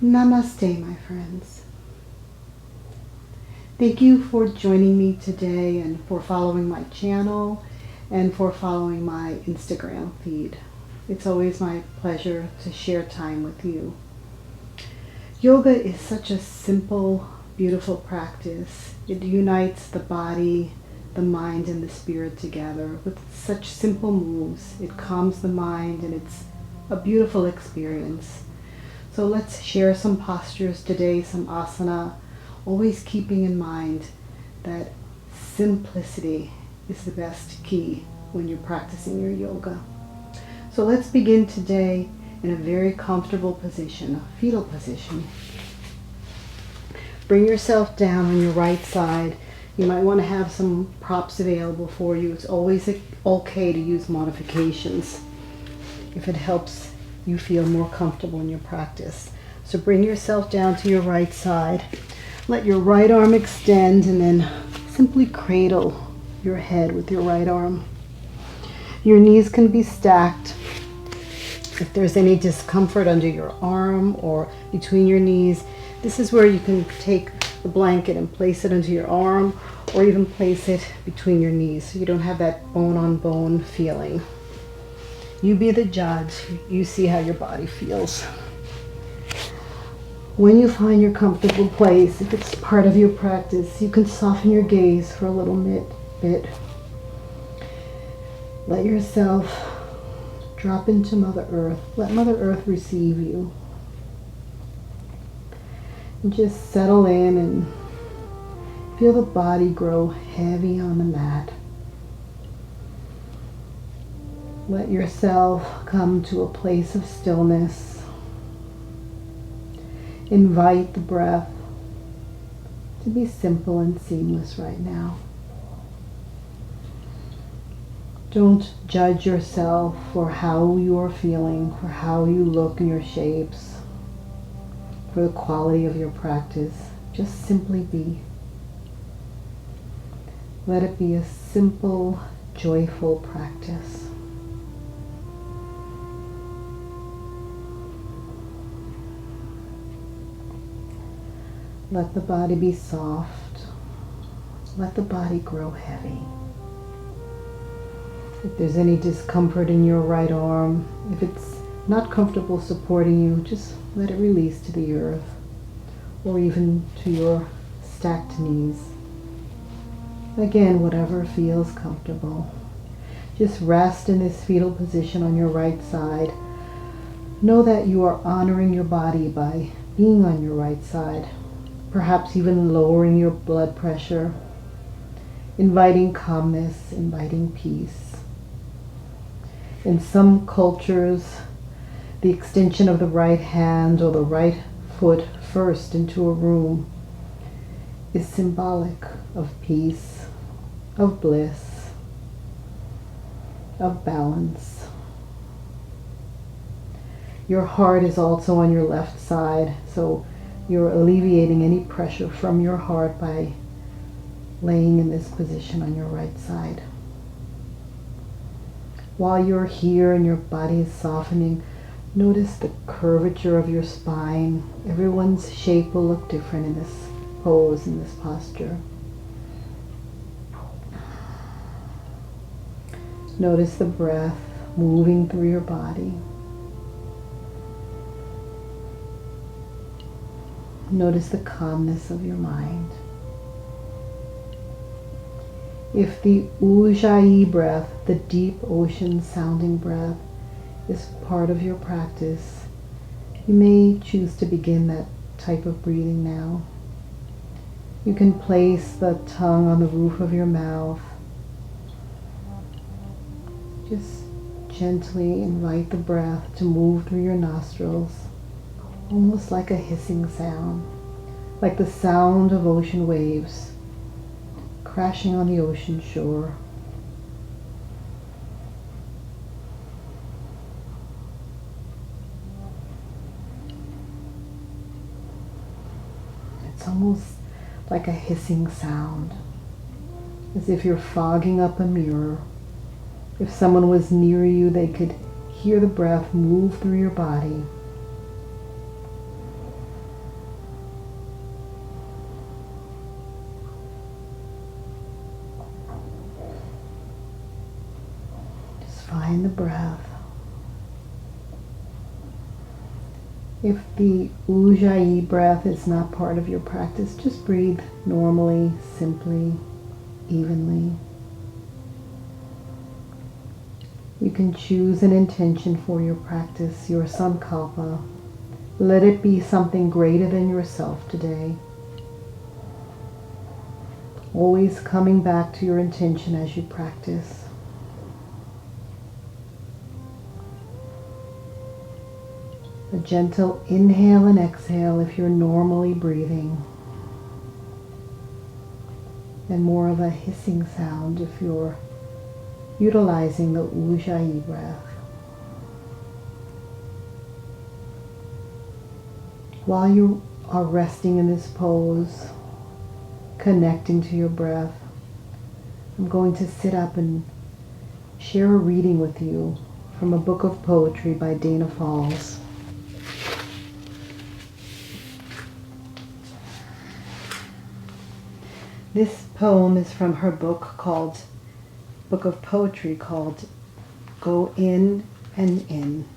Namaste, my friends. Thank you for joining me today and for following my channel and for following my Instagram feed. It's always my pleasure to share time with you. Yoga is such a simple, beautiful practice. It unites the body, the mind, and the spirit together with such simple moves. It calms the mind and it's a beautiful experience. So let's share some postures today, some asana, always keeping in mind that simplicity is the best key when you're practicing your yoga. So let's begin today in a very comfortable position, a fetal position. Bring yourself down on your right side. You might want to have some props available for you. It's always okay to use modifications if it helps you feel more comfortable in your practice. So bring yourself down to your right side. Let your right arm extend and then simply cradle your head with your right arm. Your knees can be stacked. If there's any discomfort under your arm or between your knees, this is where you can take the blanket and place it under your arm or even place it between your knees so you don't have that bone-on-bone feeling. You be the judge. You see how your body feels. When you find your comfortable place, if it's part of your practice, you can soften your gaze for a little bit. Let yourself drop into Mother Earth. Let Mother Earth receive you. And just settle in and feel the body grow heavy on the mat. Let yourself come to a place of stillness. Invite the breath to be simple and seamless right now. Don't judge yourself for how you are feeling, for how you look in your shapes, for the quality of your practice. Just simply be. Let it be a simple, joyful practice. Let the body be soft. Let the body grow heavy. If there's any discomfort in your right arm, if it's not comfortable supporting you, just let it release to the earth or even to your stacked knees. Again, whatever feels comfortable. Just rest in this fetal position on your right side. Know that you are honoring your body by being on your right side. Perhaps even lowering your blood pressure, inviting calmness, inviting peace. In some cultures, the extension of the right hand or the right foot first into a room is symbolic of peace, of bliss, of balance. Your heart is also on your left side, so you're alleviating any pressure from your heart by laying in this position on your right side. While you're here and your body is softening, notice the curvature of your spine. Everyone's shape will look different in this pose, in this posture. Notice the breath moving through your body. Notice the calmness of your mind. If the Ujjayi breath, the deep ocean sounding breath, is part of your practice, you may choose to begin that type of breathing now. You can place the tongue on the roof of your mouth. Just gently invite the breath to move through your nostrils, almost like a hissing sound, like the sound of ocean waves crashing on the ocean shore. It's almost like a hissing sound, as if you're fogging up a mirror. If someone was near you, they could hear the breath move through your body. Find the breath. If the Ujjayi breath is not part of your practice, just breathe normally, simply, evenly. You can choose an intention for your practice, your sankalpa. Let it be something greater than yourself today. Always coming back to your intention as you practice. A gentle inhale and exhale if you're normally breathing. And more of a hissing sound if you're utilizing the Ujjayi breath. While you are resting in this pose, connecting to your breath, I'm going to sit up and share a reading with you from a book of poetry by Dana Falls. This poem is from her book of poetry called Go In and In.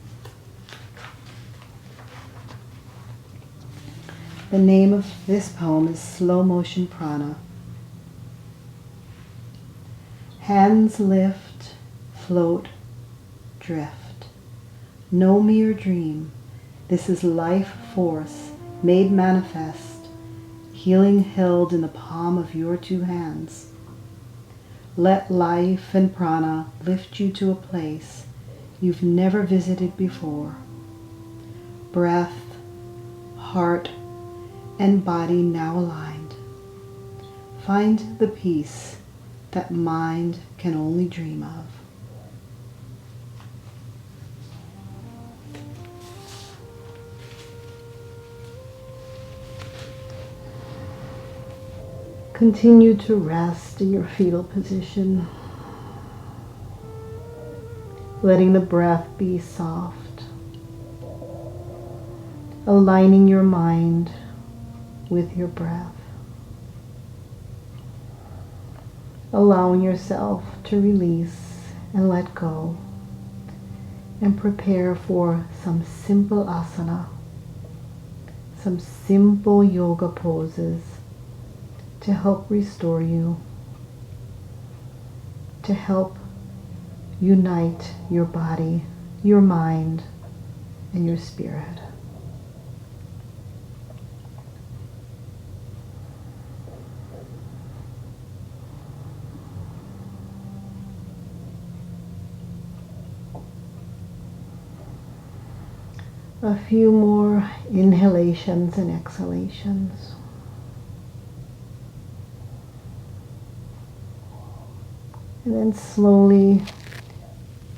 The name of this poem is Slow Motion Prana. Hands lift, float, drift. No mere dream. This is life force made manifest. Healing held in the palm of your two hands. Let life and prana lift you to a place you've never visited before. Breath, heart, and body now aligned. Find the peace that mind can only dream of. Continue to rest in your fetal position, letting the breath be soft, aligning your mind with your breath, allowing yourself to release and let go, and prepare for some simple asana, some simple yoga poses to help restore you, to help unite your body, your mind, and your spirit. A few more inhalations and exhalations. And then slowly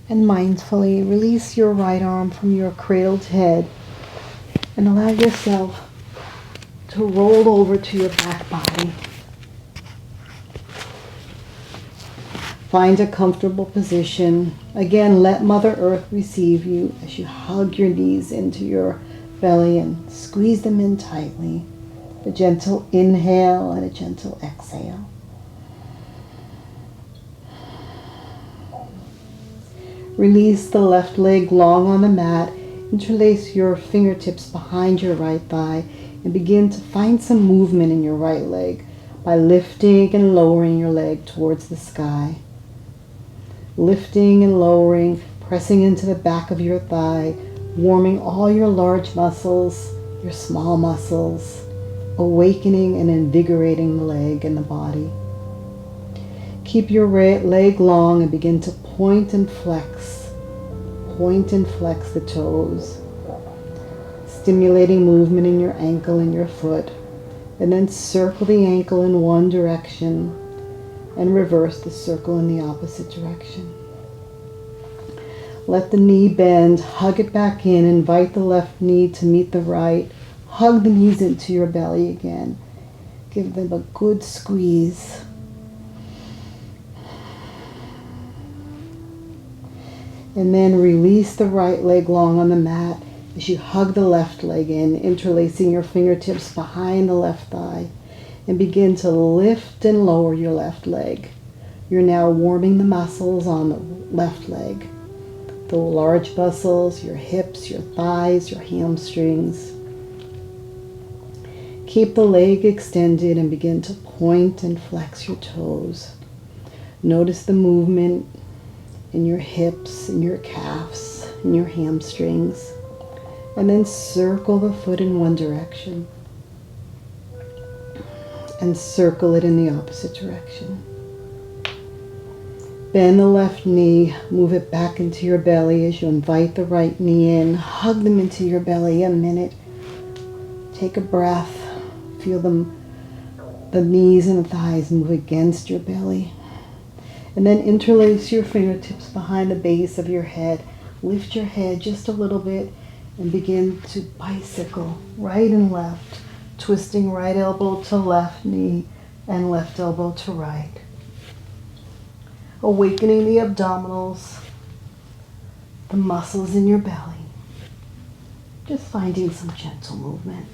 and mindfully release your right arm from your cradled head and allow yourself to roll over to your back body. Find a comfortable position. Again, let Mother Earth receive you as you hug your knees into your belly and squeeze them in tightly. A gentle inhale and a gentle exhale. Release the left leg long on the mat. Interlace your fingertips behind your right thigh and begin to find some movement in your right leg by lifting and lowering your leg towards the sky. Lifting and lowering, pressing into the back of your thigh, warming all your large muscles, your small muscles, awakening and invigorating the leg and the body. Keep your leg long and begin to point and flex the toes, stimulating movement in your ankle and your foot, and then circle the ankle in one direction and reverse the circle in the opposite direction. Let the knee bend, hug it back in, invite the left knee to meet the right, hug the knees into your belly again, give them a good squeeze. And then release the right leg long on the mat as you hug the left leg in, interlacing your fingertips behind the left thigh, and begin to lift and lower your left leg. You're now warming the muscles on the left leg. the large muscles, your hips, your thighs, your hamstrings. Keep the leg extended and begin to point and flex your toes. Notice the movement in your hips, in your calves, in your hamstrings. And then circle the foot in one direction. And circle it in the opposite direction. Bend the left knee, move it back into your belly as you invite the right knee in. Hug them into your belly a minute. Take a breath. Feel the knees and the thighs move against your belly. And then interlace your fingertips behind the base of your head. Lift your head just a little bit and begin to bicycle right and left, twisting right elbow to left knee and left elbow to right. Awakening the abdominals, the muscles in your belly. Just finding some gentle movement.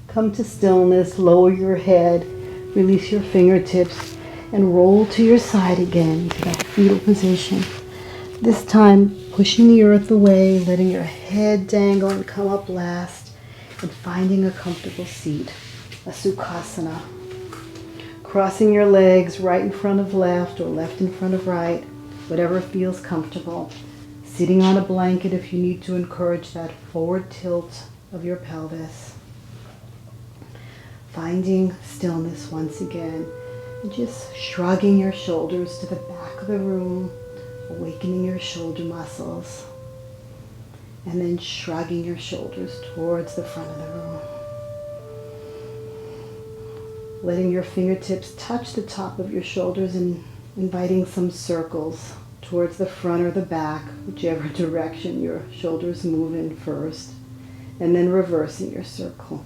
Come to stillness, lower your head, release your fingertips, and roll to your side again to that fetal position. This time, pushing the earth away, letting your head dangle and come up last, and finding a comfortable seat, a Sukhasana. Crossing your legs right in front of left or left in front of right, whatever feels comfortable. Sitting on a blanket if you need to encourage that forward tilt of your pelvis. Finding stillness once again, and just shrugging your shoulders to the back of the room, awakening your shoulder muscles, and then shrugging your shoulders towards the front of the room. Letting your fingertips touch the top of your shoulders and inviting some circles towards the front or the back, whichever direction your shoulders move in first, and then reversing your circle.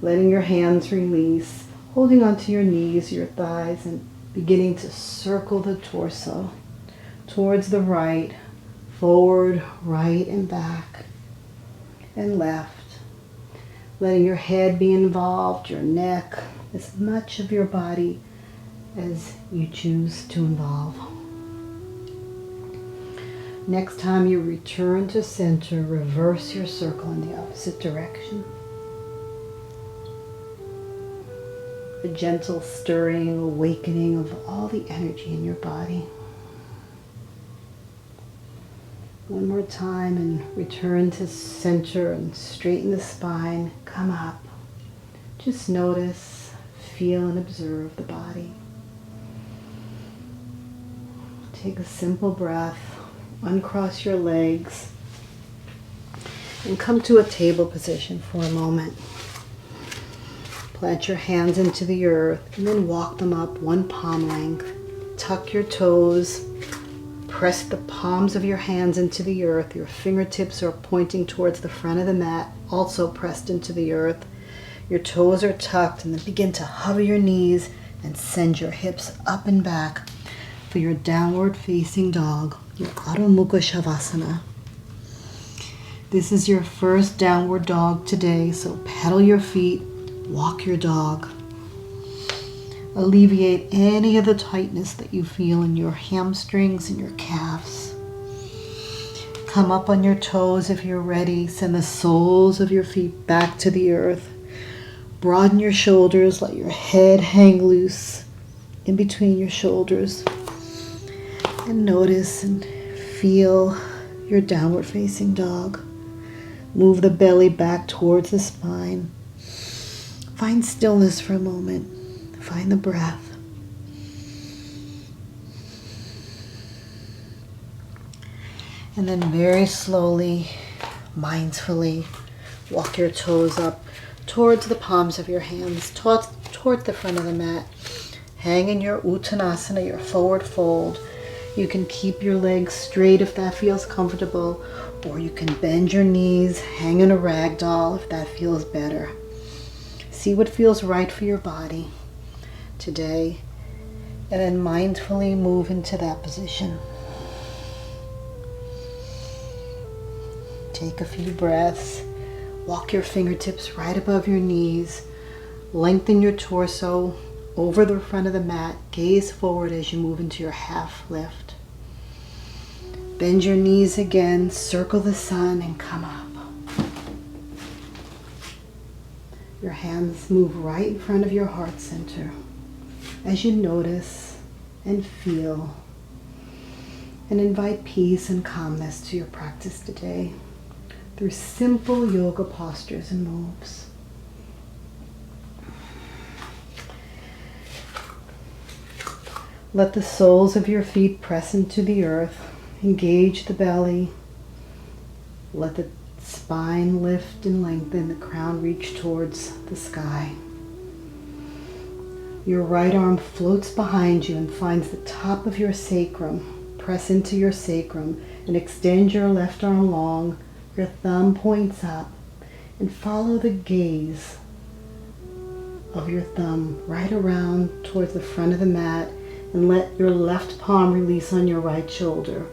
Letting your hands release, holding onto your knees, your thighs, and beginning to circle the torso towards the right, forward, right, and back, and left. Letting your head be involved, your neck, as much of your body as you choose to involve. Next time you return to center, reverse your circle in the opposite direction. A gentle stirring, awakening of all the energy in your body. One more time and return to center and straighten the spine. Come up. Just notice, feel, and observe the body. Take a simple breath. Uncross your legs and come to a table position for a moment. Plant your hands into the earth and then walk them up one palm length. Tuck your toes. Press the palms of your hands into the earth. Your fingertips are pointing towards the front of the mat, also pressed into the earth. Your toes are tucked, and then begin to hover your knees and send your hips up and back for your downward facing dog, your Adho Mukha Shavasana. This is your first downward dog today, so pedal your feet. Walk your dog. Alleviate any of the tightness that you feel in your hamstrings and your calves. Come up on your toes if you're ready. Send the soles of your feet back to the earth. Broaden your shoulders. Let your head hang loose in between your shoulders. And notice and feel your downward facing dog. Move the belly back towards the spine. Find stillness for a moment. Find the breath. And then very slowly, mindfully, walk your toes up towards the palms of your hands, toward the front of the mat. Hang in your Uttanasana, your forward fold. You can keep your legs straight if that feels comfortable, or you can bend your knees, hang in a ragdoll if that feels better. See what feels right for your body today, and then mindfully move into that position. Take a few breaths. Walk your fingertips right above your knees. Lengthen your torso over the front of the mat. Gaze forward as you move into your half lift. Bend your knees again, circle the sun, and come up. Your hands move right in front of your heart center as you notice and feel and invite peace and calmness to your practice today through simple yoga postures and moves. Let the soles of your feet press into the earth. Engage the belly. Let the spine lift and lengthen, the crown reach towards the sky. Your right arm floats behind you and finds the top of your sacrum. Press into your sacrum and extend your left arm long. Your thumb points up and follow the gaze of your thumb right around towards the front of the mat, and let your left palm release on your right shoulder.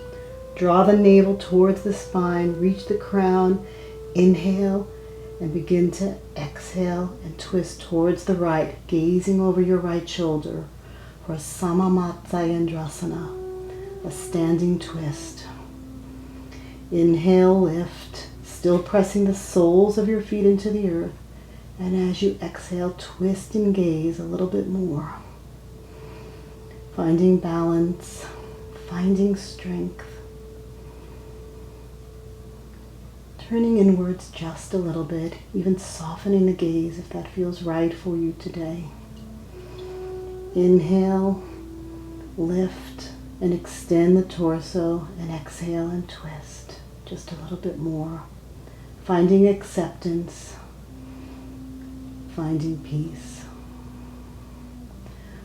Draw the navel towards the spine, reach the crown, inhale, and begin to exhale and twist towards the right, gazing over your right shoulder for Samamatsyendrasana, a standing twist. Inhale, lift, still pressing the soles of your feet into the earth, and as you exhale, twist and gaze a little bit more. Finding balance, finding strength. Turning inwards just a little bit, even softening the gaze if that feels right for you today. Inhale, lift, and extend the torso, and exhale and twist just a little bit more. Finding acceptance, finding peace.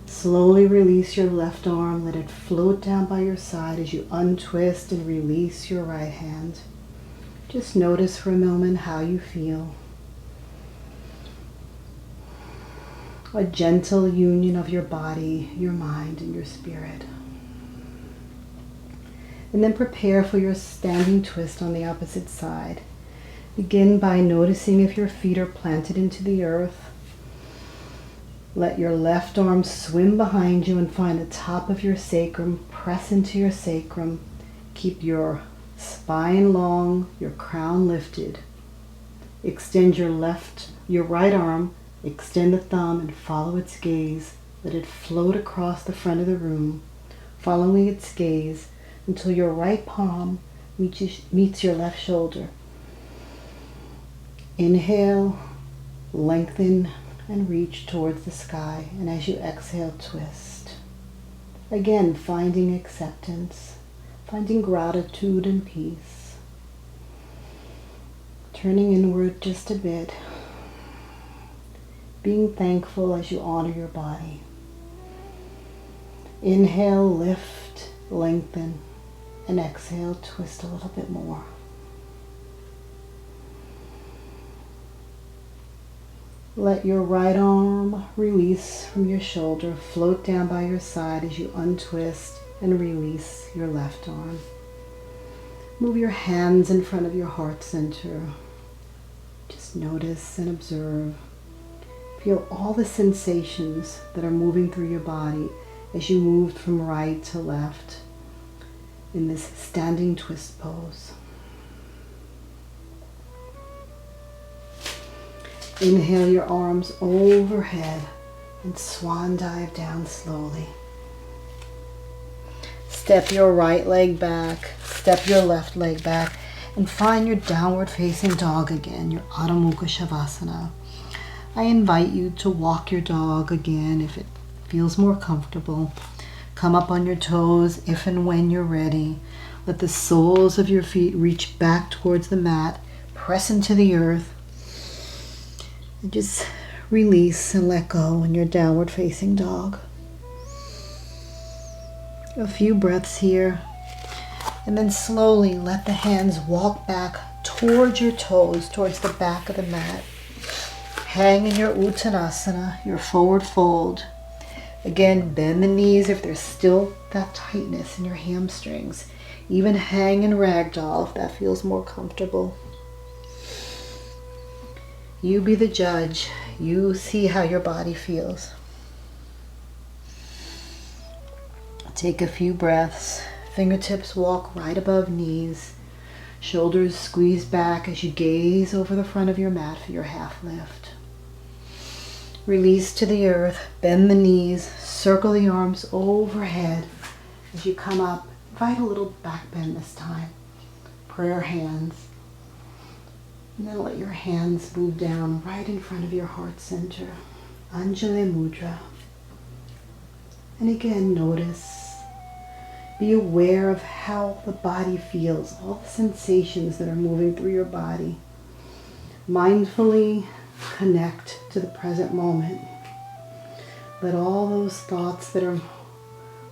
Slowly release your left arm, let it float down by your side as you untwist and release your right hand. Just notice for a moment how you feel. A gentle union of your body, your mind, and your spirit. And then prepare for your standing twist on the opposite side. Begin by noticing if your feet are planted into the earth. Let your left arm swim behind you and find the top of your sacrum. Press into your sacrum. Keep your spine long, your crown lifted. Extend your right arm, extend the thumb and follow its gaze. Let it float across the front of the room, following its gaze until your right palm meets your left shoulder. Inhale, lengthen and reach towards the sky, and as you exhale, twist. Again, finding acceptance, finding gratitude and peace. Turning inward just a bit, being thankful as you honor your body. Inhale, lift, lengthen, and exhale, twist a little bit more. Let your right arm release from your shoulder, float down by your side as you untwist and release your left arm. Move your hands in front of your heart center. Just notice and observe. Feel all the sensations that are moving through your body as you move from right to left in this standing twist pose. Inhale your arms overhead and swan dive down slowly. Step your right leg back, step your left leg back, and find your downward facing dog again, your Adho Mukha Shavasana. I invite you to walk your dog again if it feels more comfortable. Come up on your toes if and when you're ready. Let the soles of your feet reach back towards the mat, press into the earth, and just release and let go in your downward facing dog. A few breaths here, and then slowly let the hands walk back towards your toes, towards the back of the mat. Hang in your Uttanasana, your forward fold. Again, bend the knees if there's still that tightness in your hamstrings. Even hang in ragdoll if that feels more comfortable. You be the judge. You see how your body feels. Take a few breaths. Fingertips walk right above knees. Shoulders squeeze back as you gaze over the front of your mat for your half lift. Release to the earth. Bend the knees. Circle the arms overhead. As you come up, invite a little back bend this time. Prayer hands. And then let your hands move down right in front of your heart center. Anjali Mudra. And again, notice. Be aware of how the body feels, all the sensations that are moving through your body. Mindfully connect to the present moment. Let all those thoughts that are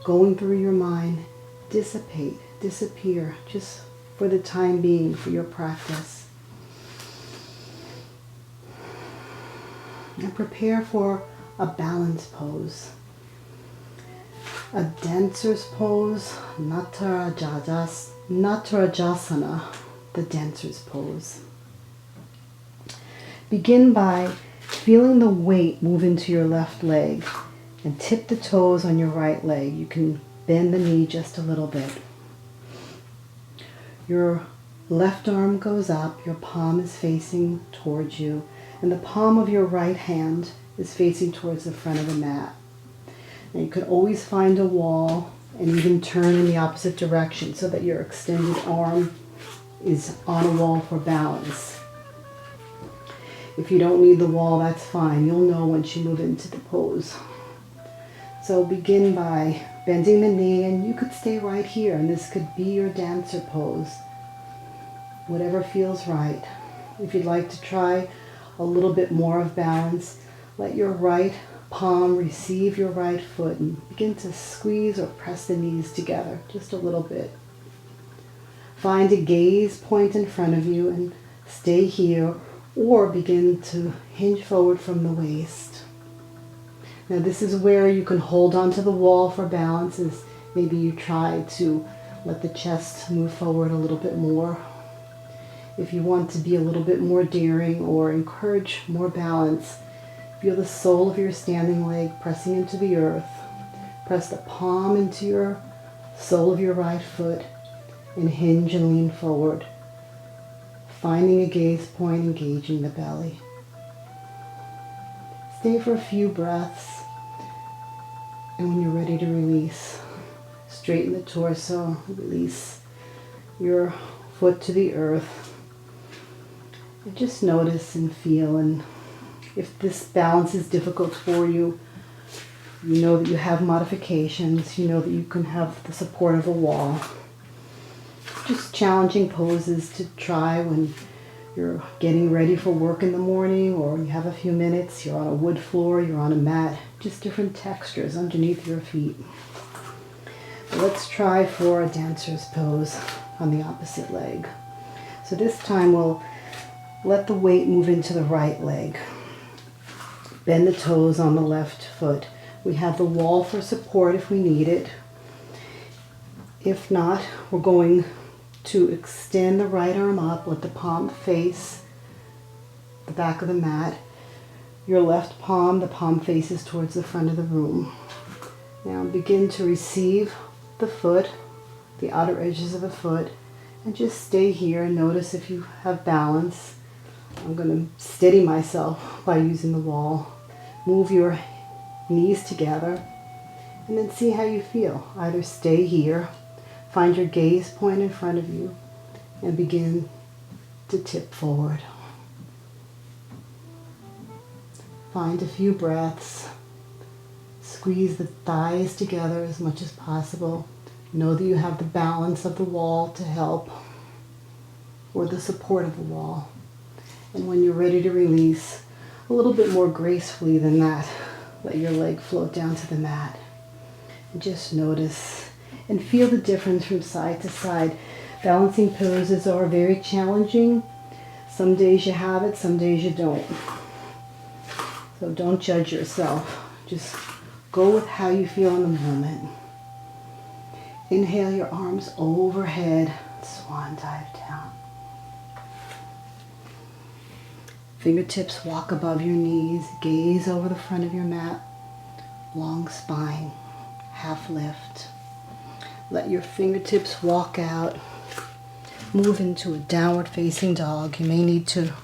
going through your mind dissipate, disappear, just for the time being, for your practice. And prepare for a balance pose. A dancer's pose, Natarajasana, the dancer's pose. Begin by feeling the weight move into your left leg and tip the toes on your right leg. You can bend the knee just a little bit. Your left arm goes up, your palm is facing towards you, and the palm of your right hand is facing towards the front of the mat. Now you can always find a wall and even turn in the opposite direction so that your extended arm is on a wall for balance. If you don't need the wall, that's fine. You'll know once you move into the pose. So begin by bending the knee, and you could stay right here, and this could be your dancer pose. Whatever feels right. If you'd like to try a little bit more of balance, let your right palm receive your right foot and begin to squeeze or press the knees together just a little bit. Find a gaze point in front of you and stay here, or begin to hinge forward from the waist. Now this is where you can hold onto the wall for balance, as maybe you try to let the chest move forward a little bit more. If you want to be a little bit more daring or encourage more balance, feel the sole of your standing leg pressing into the earth. Press the palm into your sole of your right foot and hinge and lean forward, finding a gaze point, engaging the belly. Stay for a few breaths, and when you're ready to release, straighten the torso, release your foot to the earth. And just notice and feel, and if this balance is difficult for you, you know that you have modifications, you know that you can have the support of a wall. Just challenging poses to try when you're getting ready for work in the morning, or you have a few minutes, you're on a wood floor, you're on a mat, just different textures underneath your feet. But let's try for a dancer's pose on the opposite leg. So this time we'll let the weight move into the right leg. Bend the toes on the left foot. We have the wall for support if we need it. If not, we're going to extend the right arm up, let the palm face the back of the mat. Your left palm, the palm faces towards the front of the room. Now begin to receive the foot, the outer edges of the foot, and just stay here and notice if you have balance. I'm going to steady myself by using the wall. Move your knees together and then see how you feel. Either stay here, find your gaze point in front of you, and begin to tip forward. Find a few breaths. Squeeze the thighs together as much as possible. Know that you have the balance of the wall to help, or the support of the wall. And when you're ready to release, a little bit more gracefully than that, let your leg float down to the mat. And just notice and feel the difference from side to side. Balancing poses are very challenging. Some days you have it, some days you don't. So don't judge yourself. Just go with how you feel in the moment. Inhale your arms overhead, swan dive down. Fingertips walk above your knees. Gaze over the front of your mat. Long spine. Half lift. Let your fingertips walk out. Move into a downward facing dog. You may need to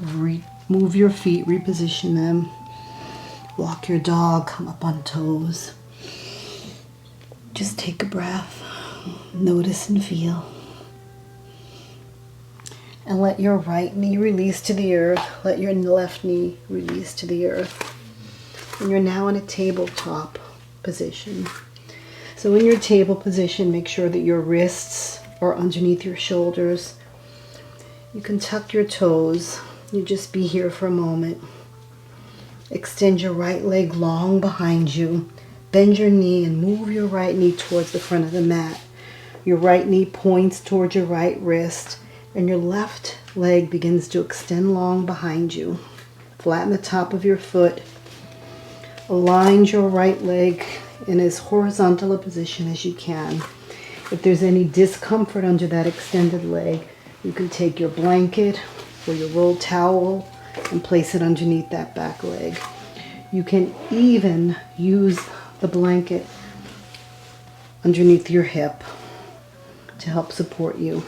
move your feet, reposition them. Walk your dog, come up on toes. Just take a breath. Notice and feel. And let your right knee release to the earth. Let your left knee release to the earth. And you're now in a tabletop position. So in your table position, make sure that your wrists are underneath your shoulders. You can tuck your toes. You just be here for a moment. Extend your right leg long behind you. Bend your knee and move your right knee towards the front of the mat. Your right knee points towards your right wrist, and your left leg begins to extend long behind you. Flatten the top of your foot. Align your right leg in as horizontal a position as you can. If there's any discomfort under that extended leg, you can take your blanket or your rolled towel and place it underneath that back leg. You can even use the blanket underneath your hip to help support you.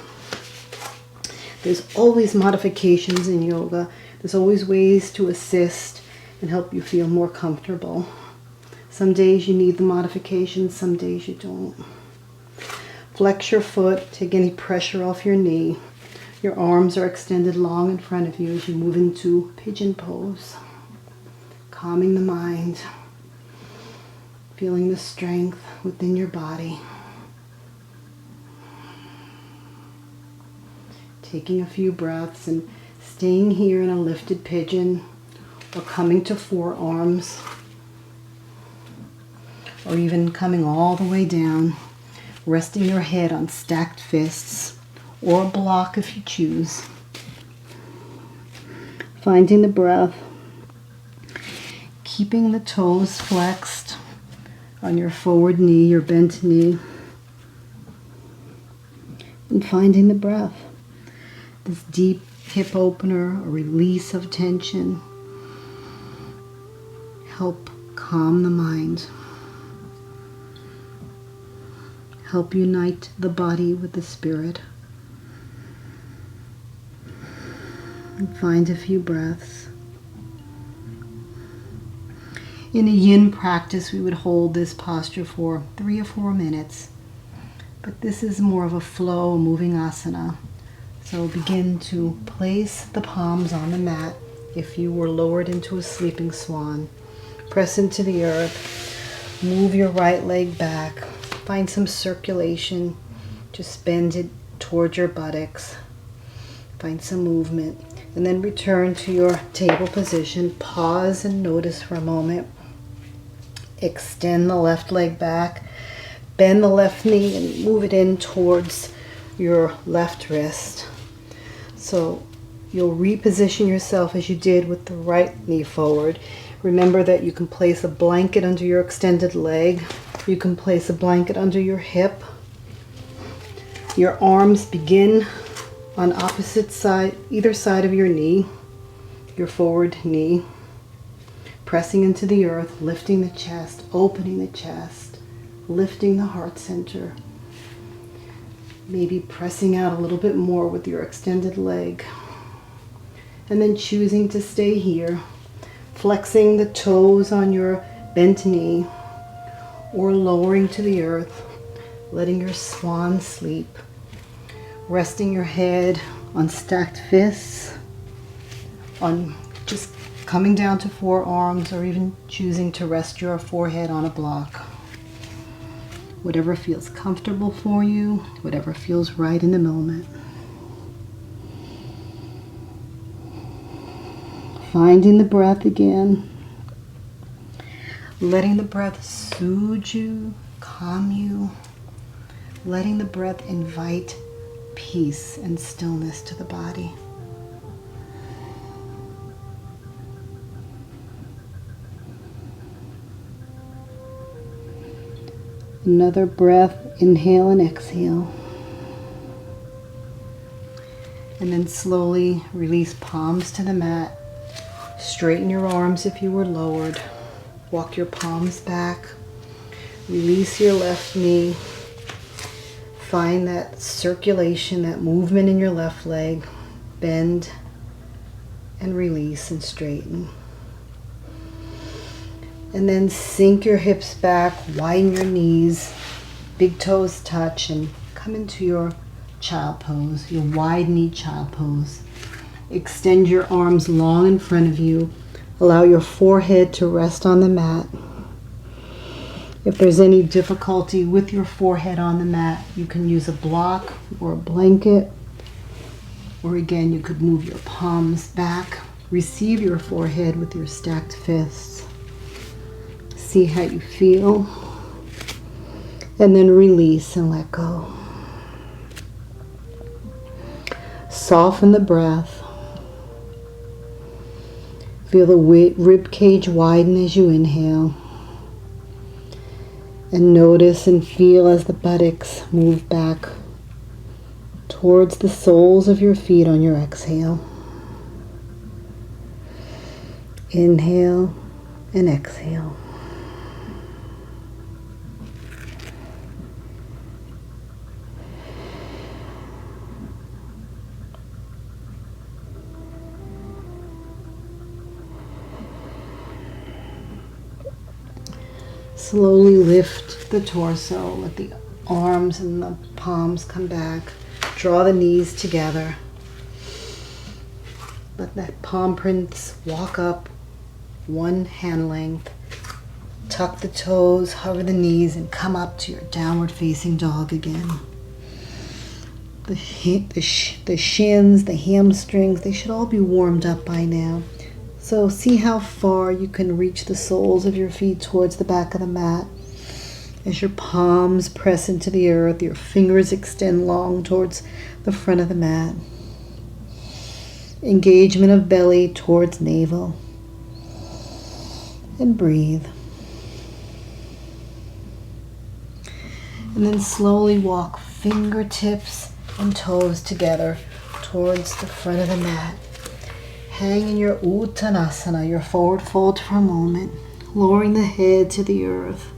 There's always modifications in yoga. There's always ways to assist and help you feel more comfortable. Some days you need the modifications, some days you don't. Flex your foot, take any pressure off your knee. Your arms are extended long in front of you as you move into Pigeon Pose. Calming the mind. Feeling the strength within your body. Taking a few breaths and staying here in a lifted pigeon or coming to forearms or even coming all the way down, resting your head on stacked fists or a block if you choose. Finding the breath, keeping the toes flexed on your forward knee, your bent knee, and finding the breath. This deep hip opener, a release of tension. Help calm the mind. Help unite the body with the spirit. And find a few breaths. In a yin practice, we would hold this posture for 3 or 4 minutes. But this is more of a flow, moving asana. So begin to place the palms on the mat if you were lowered into a sleeping swan. Press into the earth. Move your right leg back. Find some circulation. Just bend it toward your buttocks. Find some movement. And then return to your table position. Pause and notice for a moment. Extend the left leg back. Bend the left knee and move it in towards your left wrist. So you'll reposition yourself as you did with the right knee forward. Remember that you can place a blanket under your extended leg. You can place a blanket under your hip. Your arms begin on opposite side, either side of your knee, your forward knee. Pressing into the earth, lifting the chest, opening the chest, lifting the heart center. Maybe pressing out a little bit more with your extended leg. And then choosing to stay here, flexing the toes on your bent knee or lowering to the earth, letting your swan sleep. Resting your head on stacked fists, on just coming down to forearms, or even choosing to rest your forehead on a block. Whatever feels comfortable for you, whatever feels right in the moment. Finding the breath again. Letting the breath soothe you, calm you. Letting the breath invite peace and stillness to the body. Another breath, inhale and exhale. And then slowly release palms to the mat. Straighten your arms if you were lowered. Walk your palms back. Release your left knee. Find that circulation, that movement in your left leg. Bend and release and straighten. And then sink your hips back, widen your knees, big toes touch, and come into your child pose, your wide knee child pose. Extend your arms long in front of you. Allow your forehead to rest on the mat. If there's any difficulty with your forehead on the mat, you can use a block or a blanket. Or again, you could move your palms back. Receive your forehead with your stacked fists. See how you feel. And then release and let go. Soften the breath. Feel the rib cage widen as you inhale. And notice and feel as the buttocks move back towards the soles of your feet on your exhale. Inhale and exhale. Slowly lift the torso, let the arms and the palms come back. Draw the knees together. Let the palm prints walk up one hand length. Tuck the toes, hover the knees, and come up to your downward facing dog again. The shins, the hamstrings, they should all be warmed up by now. So see how far you can reach the soles of your feet towards the back of the mat. As your palms press into the earth, your fingers extend long towards the front of the mat. Engagement of belly towards navel. And breathe. And then slowly walk fingertips and toes together towards the front of the mat. Hang in your Uttanasana, your forward fold for a moment, lowering the head to the earth.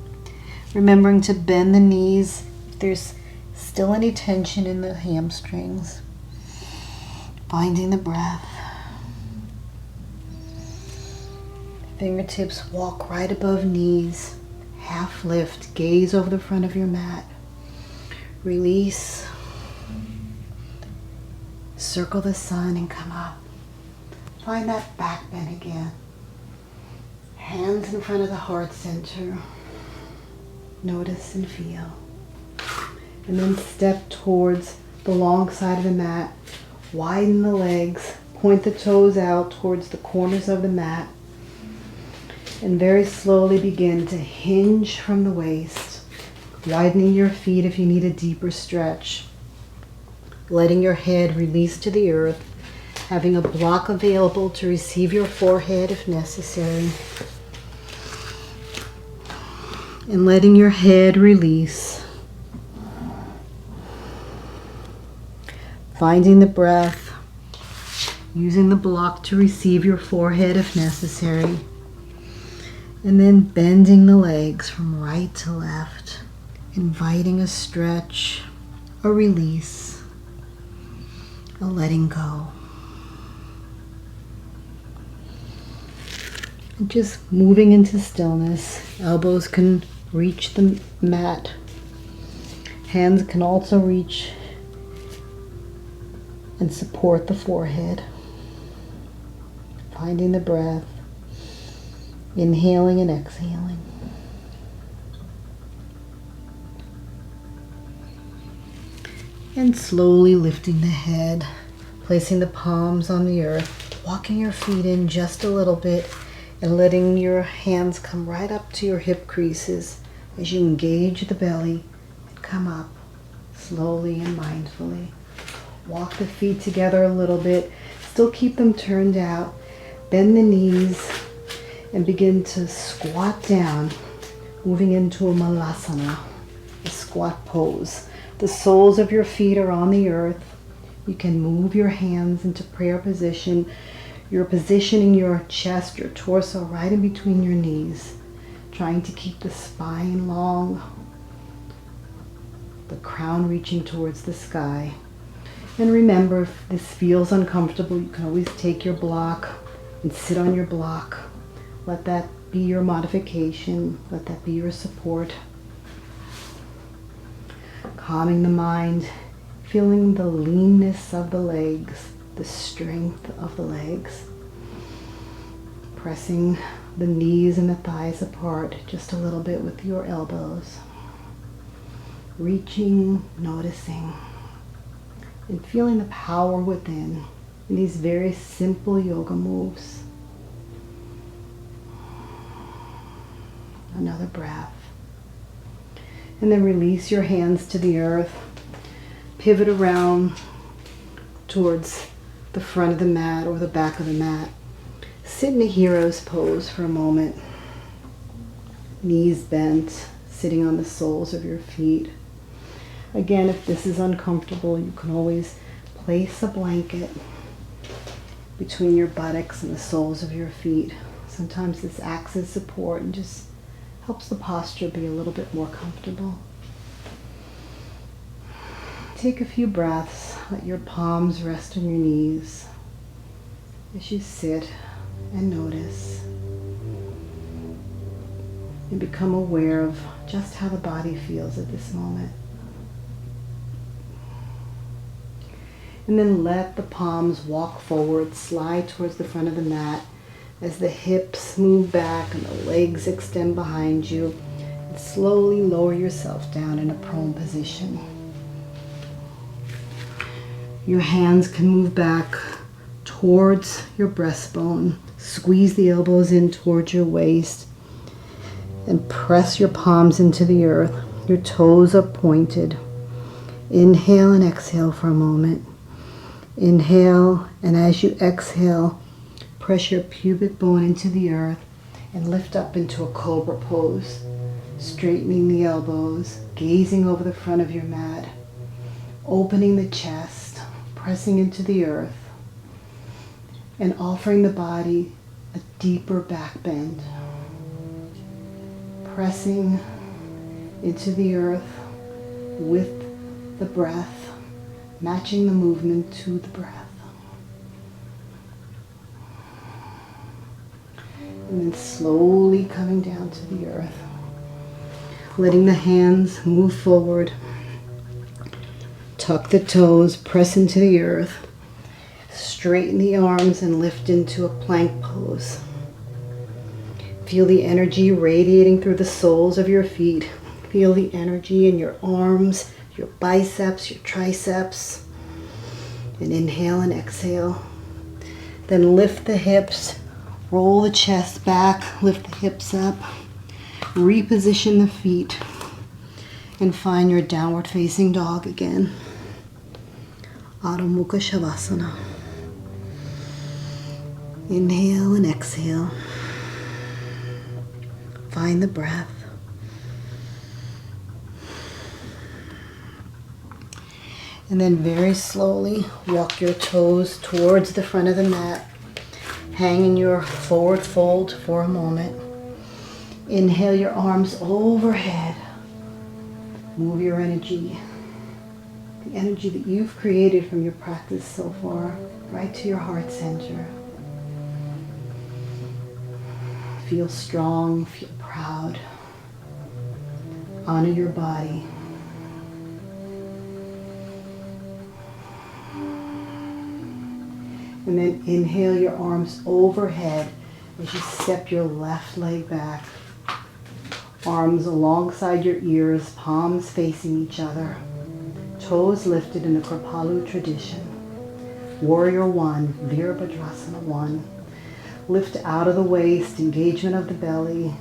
Remembering to bend the knees if there's still any tension in the hamstrings. Finding the breath. Fingertips walk right above knees. Half lift, gaze over the front of your mat. Release. Circle the sun and come up. Find that back bend again. Hands in front of the heart center. Notice and feel. And then step towards the long side of the mat. Widen the legs. Point the toes out towards the corners of the mat. And very slowly begin to hinge from the waist. Widening your feet if you need a deeper stretch. Letting your head release to the earth. Having a block available to receive your forehead if necessary. And letting your head release. Finding the breath. Using the block to receive your forehead if necessary. And then bending the legs from right to left. Inviting a stretch, a release, a letting go. And just moving into stillness. Elbows can reach the mat. Hands can also reach and support the forehead. Finding the breath. Inhaling and exhaling. And slowly lifting the head. Placing the palms on the earth. Walking your feet in just a little bit. And letting your hands come right up to your hip creases as you engage the belly and come up slowly and mindfully. Walk the feet together a little bit. Still keep them turned out. Bend the knees and begin to squat down, moving into a Malasana, a squat pose. The soles of your feet are on the earth. You can move your hands into prayer position. You're positioning your chest, your torso right in between your knees, trying to keep the spine long, the crown reaching towards the sky. And remember, if this feels uncomfortable, you can always take your block and sit on your block. Let that be your modification. Let that be your support. Calming the mind, feeling the leanness of the legs, the strength of the legs. Pressing the knees and the thighs apart just a little bit with your elbows. Reaching, noticing, and feeling the power within in these very simple yoga moves. Another breath. And then release your hands to the earth. Pivot around towards the front of the mat or the back of the mat. Sit in a hero's pose for a moment. Knees bent, sitting on the soles of your feet. Again, if this is uncomfortable, you can always place a blanket between your buttocks and the soles of your feet. Sometimes this acts as support and just helps the posture be a little bit more comfortable. Take a few breaths. Let your palms rest on your knees as you sit and notice. And become aware of just how the body feels at this moment. And then let the palms walk forward, slide towards the front of the mat as the hips move back and the legs extend behind you. And slowly lower yourself down in a prone position. Your hands can move back towards your breastbone. Squeeze the elbows in towards your waist and press your palms into the earth. Your toes are pointed. Inhale and exhale for a moment. Inhale, and as you exhale, press your pubic bone into the earth and lift up into a cobra pose, straightening the elbows, gazing over the front of your mat, opening the chest, pressing into the earth, and offering the body a deeper back bend. Pressing into the earth with the breath, matching the movement to the breath. And then slowly coming down to the earth. Letting the hands move forward. Tuck the toes, press into the earth. Straighten the arms and lift into a plank pose. Feel the energy radiating through the soles of your feet. Feel the energy in your arms, your biceps, your triceps. And inhale and exhale. Then lift the hips, roll the chest back, lift the hips up, reposition the feet, and find your downward facing dog again. Adho Mukha Shavasana. Inhale and exhale. Find the breath. And then very slowly walk your toes towards the front of the mat. Hang in your forward fold for a moment. Inhale your arms overhead. Move your energy, the energy that you've created from your practice so far, right to your heart center. Feel strong, feel proud. Honor your body. And then inhale your arms overhead as you step your left leg back. Arms alongside your ears, palms facing each other. Toes lifted in the Kripalu tradition. Warrior 1, Virabhadrasana 1. Lift out of the waist, engagement of the belly.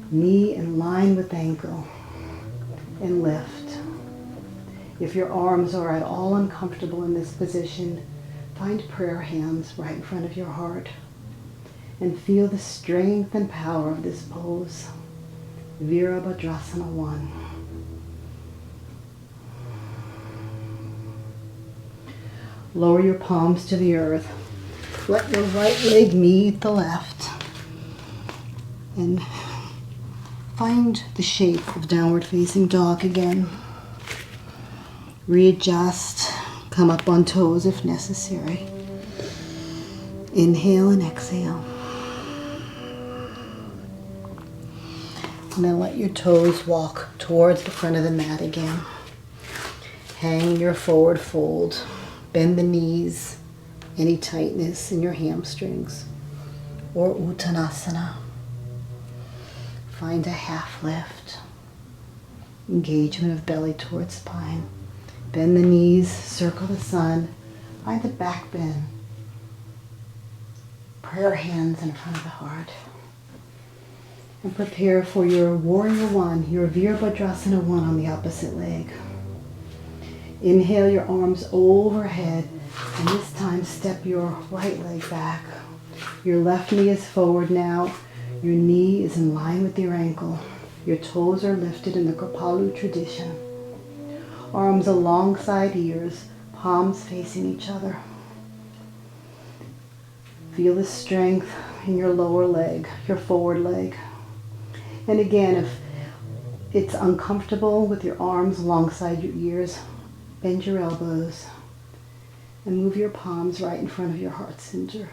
Knee in line with ankle. And lift. If your arms are at all uncomfortable in this position, find prayer hands right in front of your heart and feel the strength and power of this pose. Virabhadrasana 1. Lower your palms to the earth. Let your right leg meet the left. And find the shape of downward facing dog again. Readjust. Come up on toes if necessary. Inhale and exhale. And then let your toes walk towards the front of the mat again. Hang your forward fold. Bend the knees. Any tightness in your hamstrings. Or Uttanasana. Find a half lift. Engagement of belly towards spine. Bend the knees, circle the sun. Find a back bend. Prayer hands in front of the heart. And prepare for your warrior one, your Virabhadrasana one on the opposite leg. Inhale your arms overhead, and this time step your right leg back. Your left knee is forward now. Your knee is in line with your ankle. Your toes are lifted in the Kripalu tradition. Arms alongside ears, palms facing each other. Feel the strength in your lower leg, your forward leg. And again, if it's uncomfortable with your arms alongside your ears, bend your elbows and move your palms right in front of your heart center.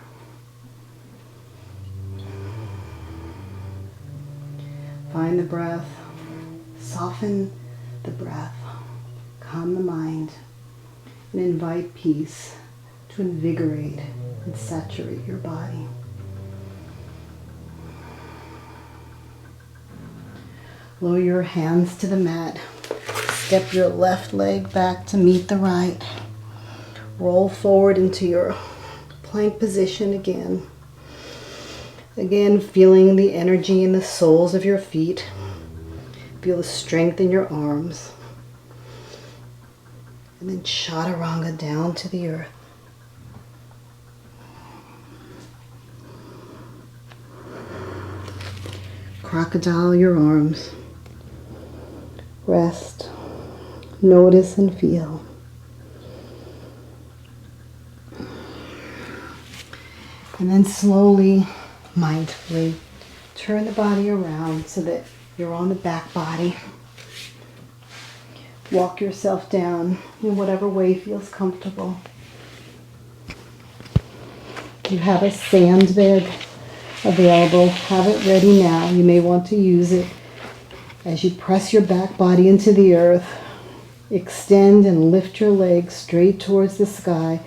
Find the breath, soften the breath, calm the mind, and invite peace to invigorate and saturate your body. Lower your hands to the mat. Step your left leg back to meet the right. Roll forward into your plank position again. Again, feeling the energy in the soles of your feet. Feel the strength in your arms. And then chaturanga down to the earth. Crocodile your arms. Rest. Notice and feel. And then slowly, mindfully, turn the body around so that you're on the back body. Walk yourself down in whatever way feels comfortable. You have a sandbag available. Have it ready now. You may want to use it as you press your back body into the earth. Extend and lift your legs straight towards the sky.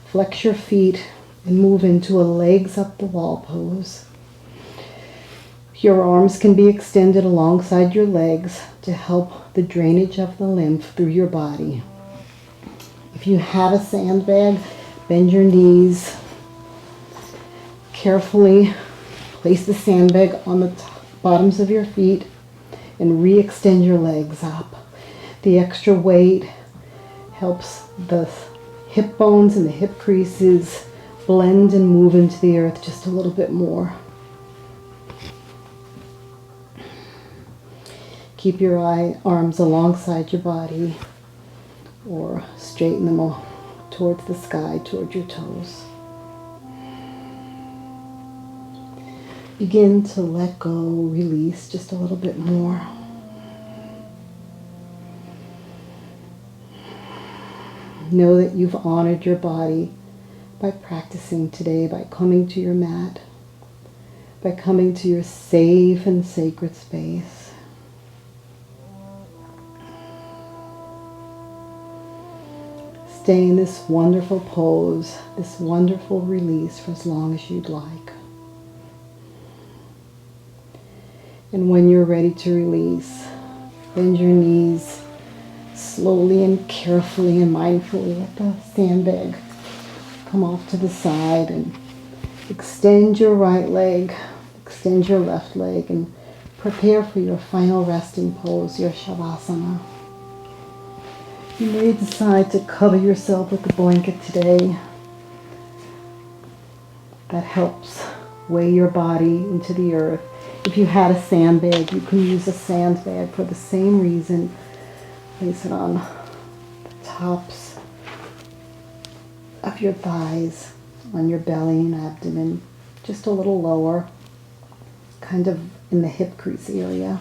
Flex your feet and move into a legs up the wall pose. Your arms can be extended alongside your legs to help the drainage of the lymph through your body. If you have a sandbag, bend your knees. Carefully place the sandbag on the bottoms of your feet and re-extend your legs up. The extra weight helps the hip bones and the hip creases blend and move into the earth just a little bit more. Keep your arms alongside your body or straighten them all towards the sky, towards your toes. Begin to let go, release just a little bit more. Know that you've honored your body by practicing today, by coming to your mat, by coming to your safe and sacred space. Stay in this wonderful pose, this wonderful release for as long as you'd like. And when you're ready to release, bend your knees slowly and carefully and mindfully. Let the sandbag come off to the side and extend your right leg, extend your left leg, and prepare for your final resting pose, your Shavasana. You may decide to cover yourself with a blanket today. That helps weigh your body into the earth. If you had a sandbag, you can use a sandbag for the same reason. Place it on the tops of your thighs, on your belly and abdomen, just a little lower, kind of in the hip crease area.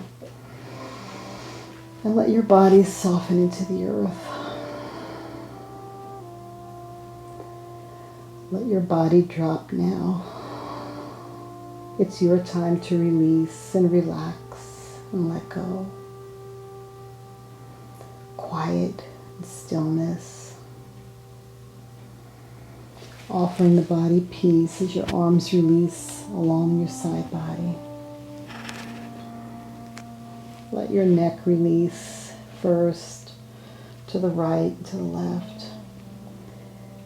And let your body soften into the earth. Let your body drop now. It's your time to release and relax and let go. Quiet and stillness. Offering the body peace as your arms release along your side body. Let your neck release first to the right, to the left.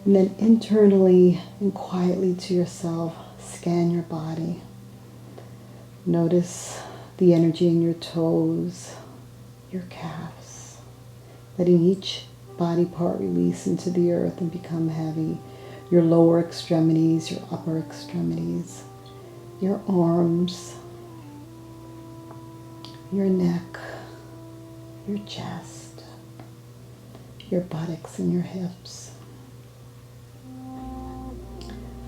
And then internally and quietly to yourself, scan your body. Notice the energy in your toes, your calves, letting each body part release into the earth and become heavy. Your lower extremities, your upper extremities, your arms, your neck, your chest, your buttocks and your hips.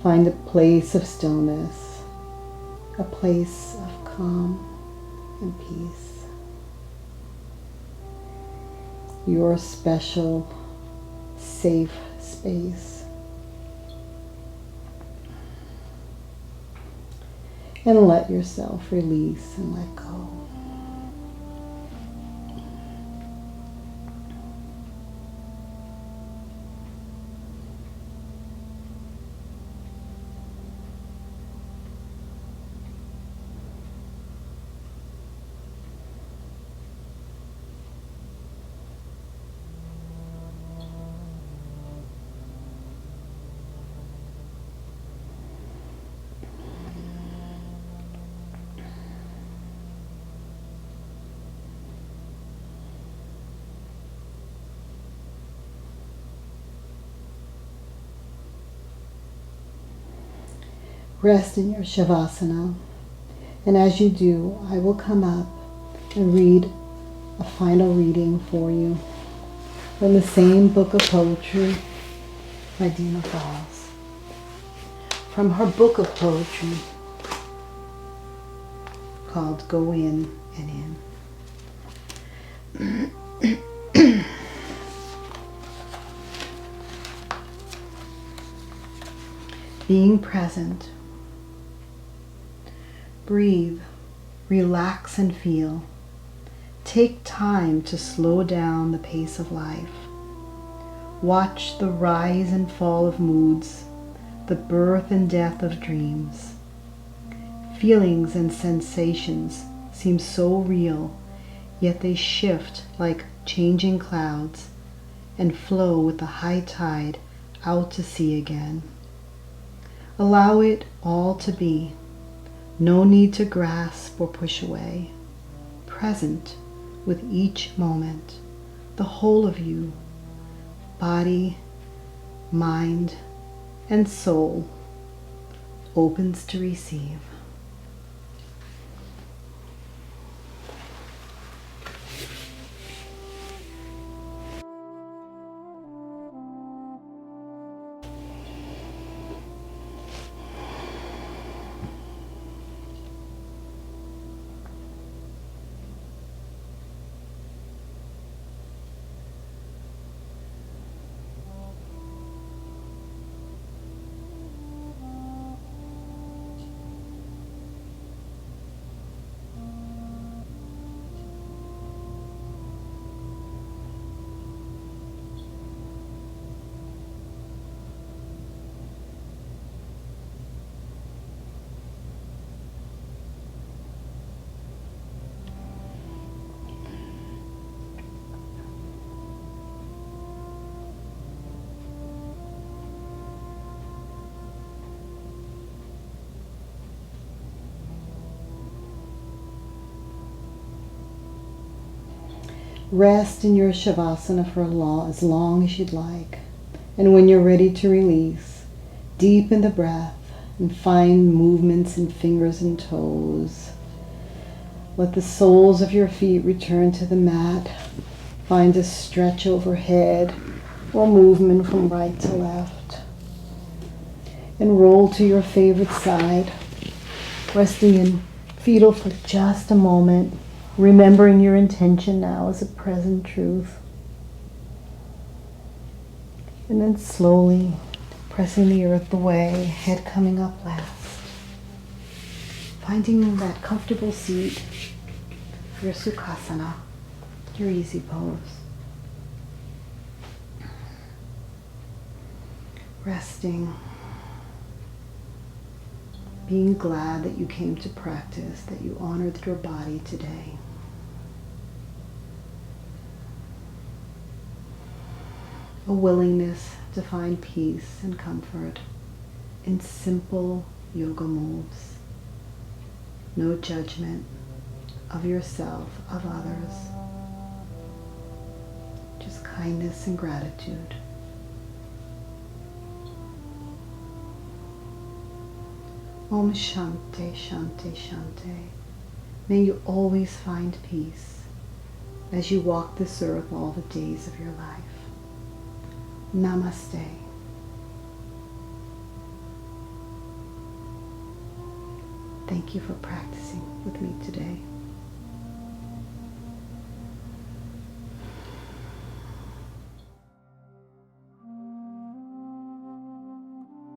Find a place of stillness, a place of calm and peace. Your special, safe space. And let yourself release and let go. Rest in your Shavasana, and as you do, I will come up and read a final reading for you from the same book of poetry by Dina Falls. From her book of poetry called Go In and In. Being present. Breathe, relax and feel. Take time to slow down the pace of life. Watch the rise and fall of moods, the birth and death of dreams. Feelings and sensations seem so real, yet they shift like changing clouds and flow with the high tide out to sea again. Allow it all to be. No need to grasp or push away. Present with each moment, the whole of you, body, mind, and soul, opens to receive. Rest in your Shavasana for as long as you'd like. And when you're ready to release, deepen the breath and find movements in fingers and toes. Let the soles of your feet return to the mat. Find a stretch overhead or movement from right to left. and roll to your favorite side, resting in fetal for just a moment, remembering your intention now as a present truth. And then slowly pressing the earth away, head coming up last. Finding that comfortable seat, your Sukhasana, your easy pose. Resting. Being glad that you came to practice, that you honored your body today. A willingness to find peace and comfort in simple yoga moves. No judgment of yourself, of others. Just kindness and gratitude. Om Shanti, Shanti, Shanti. May you always find peace as you walk this earth all the days of your life. Namaste. Thank you for practicing with me today.